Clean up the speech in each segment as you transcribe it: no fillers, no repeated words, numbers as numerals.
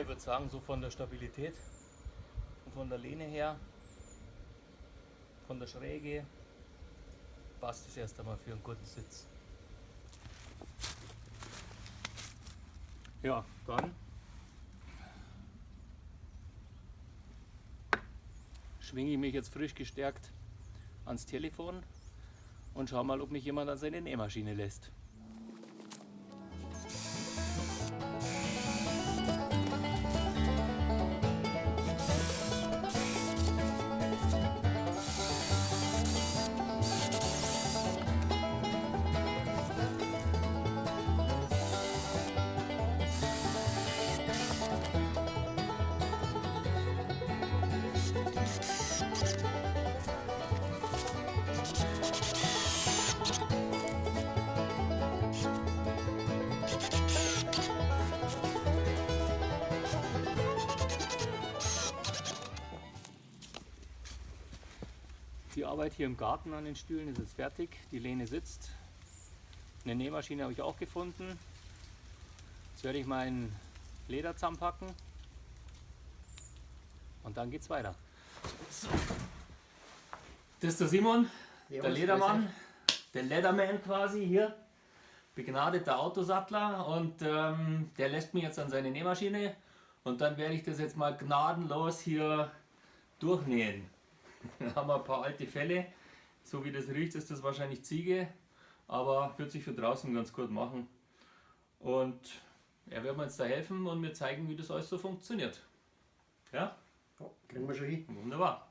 ich würde sagen, so von der Stabilität und von der Lehne her, von der Schräge, passt es erst einmal für einen guten Sitz. Ja, dann schwinge ich mich jetzt frisch gestärkt ans Telefon und schau mal, ob mich jemand an seine Nähmaschine lässt. Die Arbeit hier im Garten an den Stühlen ist jetzt fertig, die Lehne sitzt. Eine Nähmaschine habe ich auch gefunden. Jetzt werde ich mein Leder zusammenpacken und dann geht's weiter. So. Das ist der Simon, der Ledermann, der Leatherman quasi hier, begnadeter Autosattler, und der lässt mich jetzt an seine Nähmaschine und dann werde ich das jetzt mal gnadenlos hier durchnähen. Da haben wir ein paar alte Felle, so wie das riecht, ist das wahrscheinlich Ziege, aber wird sich für draußen ganz gut machen. Und er wird mir jetzt da helfen und mir zeigen, wie das alles so funktioniert. Ja? Ja, kriegen wir schon hin. Wunderbar.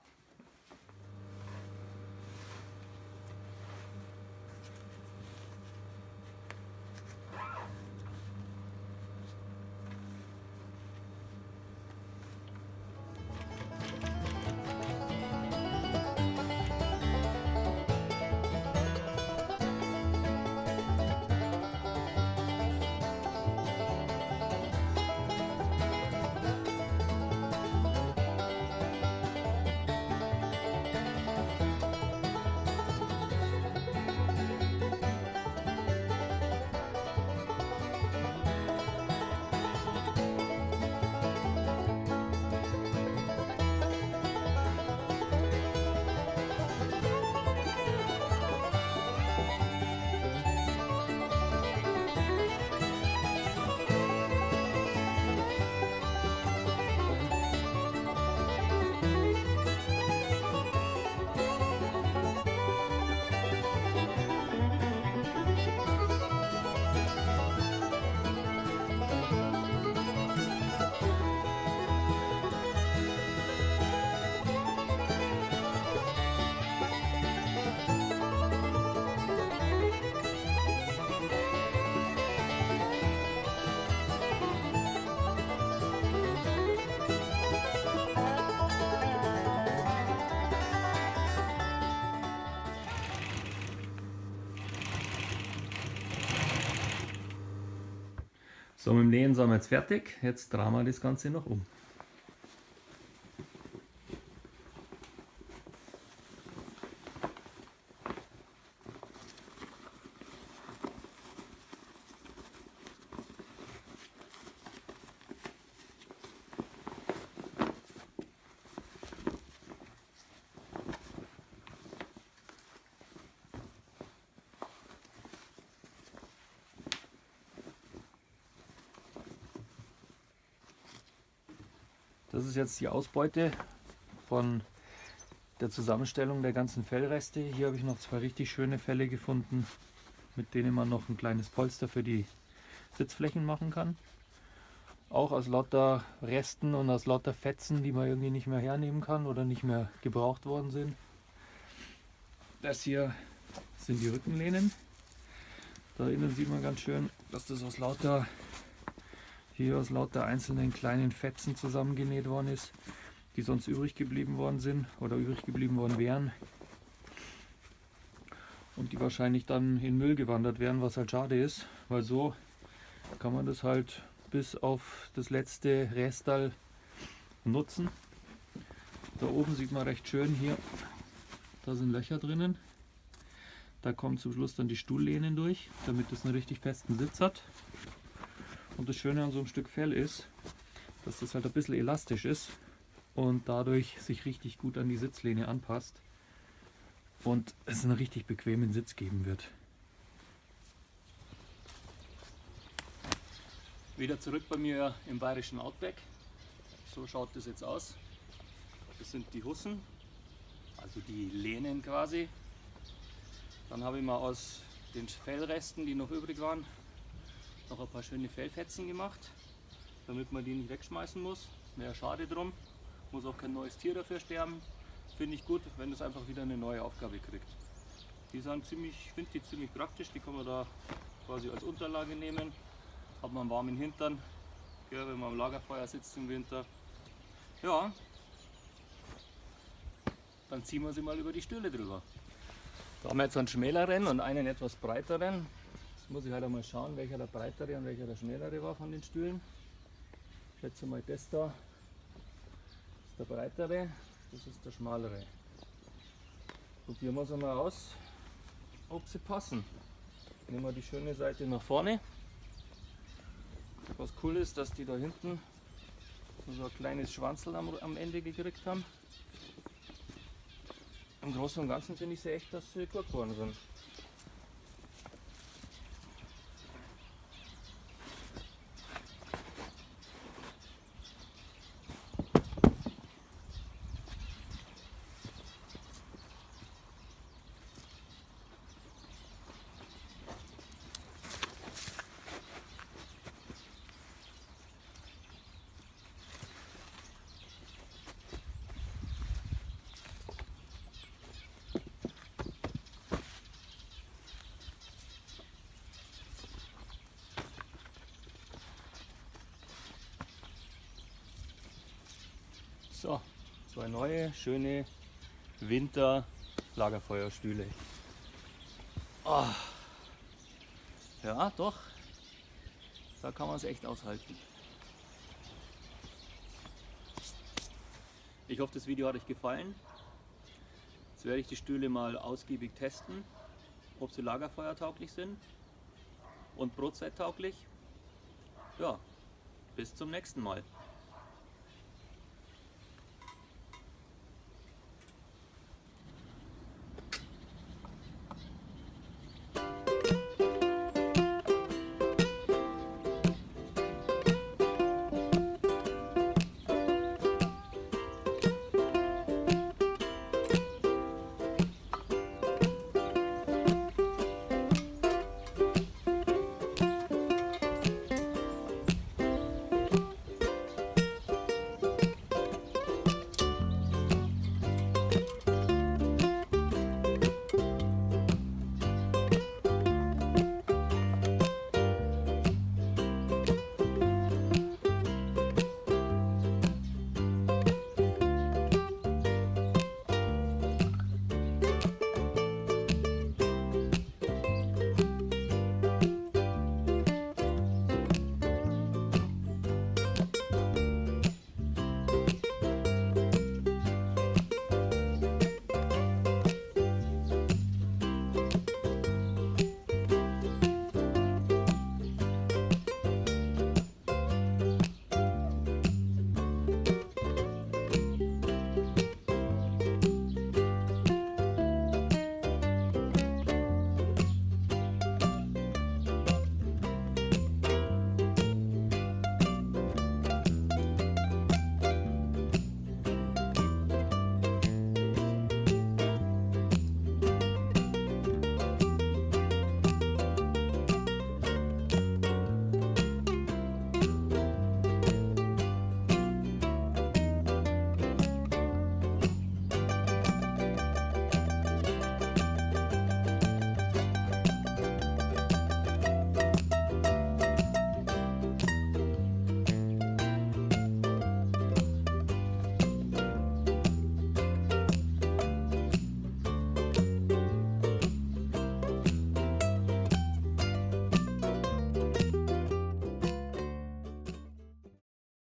So, mit dem Nähen sind wir jetzt fertig. Jetzt drehen wir das Ganze noch um. Das ist jetzt die Ausbeute von der Zusammenstellung der ganzen Fellreste. Hier habe ich noch zwei richtig schöne Felle gefunden, mit denen man noch ein kleines Polster für die Sitzflächen machen kann. Auch aus lauter Resten und aus lauter Fetzen, die man irgendwie nicht mehr hernehmen kann oder nicht mehr gebraucht worden sind. Das hier sind die Rückenlehnen. Da innen sieht man ganz schön, dass das aus lauter einzelnen kleinen Fetzen zusammengenäht worden ist, die sonst übrig geblieben worden sind oder übrig geblieben worden wären und die wahrscheinlich dann in Müll gewandert wären, was halt schade ist, weil so kann man das halt bis auf das letzte Restal nutzen. Da oben sieht man recht schön hier, da sind Löcher drinnen. Da kommen zum Schluss dann die Stuhllehnen durch, damit es einen richtig festen Sitz hat. Und das Schöne an so einem Stück Fell ist, dass das halt ein bisschen elastisch ist und dadurch sich richtig gut an die Sitzlehne anpasst und es einen richtig bequemen Sitz geben wird. Wieder zurück bei mir im bayerischen Outback. So schaut das jetzt aus. Das sind die Hussen, also die Lehnen quasi. Dann habe ich mal aus den Fellresten, die noch übrig waren, noch ein paar schöne Fellfetzen gemacht, damit man die nicht wegschmeißen muss. Wäre schade drum. Muss auch kein neues Tier dafür sterben. Finde ich gut, wenn es einfach wieder eine neue Aufgabe kriegt. Die sind ziemlich, ich finde die ziemlich praktisch. Die kann man da quasi als Unterlage nehmen. Hat man einen warmen Hintern, ja, wenn man am Lagerfeuer sitzt im Winter. Ja, dann ziehen wir sie mal über die Stühle drüber. Da haben wir jetzt einen schmäleren und einen etwas breiteren. Jetzt muss ich halt einmal schauen, welcher der breitere und welcher der schmälere war von den Stühlen. Ich schätze mal, das da ist der breitere, das ist der schmalere. Probieren wir es einmal aus, ob sie passen. Nehmen wir die schöne Seite nach vorne. Was cool ist, dass die da hinten so ein kleines Schwanzel am Ende gekriegt haben. Im Großen und Ganzen finde ich sie echt, dass sie gut geworden sind. So, zwei neue, schöne Winter-Lagerfeuerstühle. Oh. Ja, doch, da kann man es echt aushalten. Ich hoffe, das Video hat euch gefallen. Jetzt werde ich die Stühle mal ausgiebig testen, ob sie lagerfeuertauglich sind und brotzeittauglich. Ja, bis zum nächsten Mal.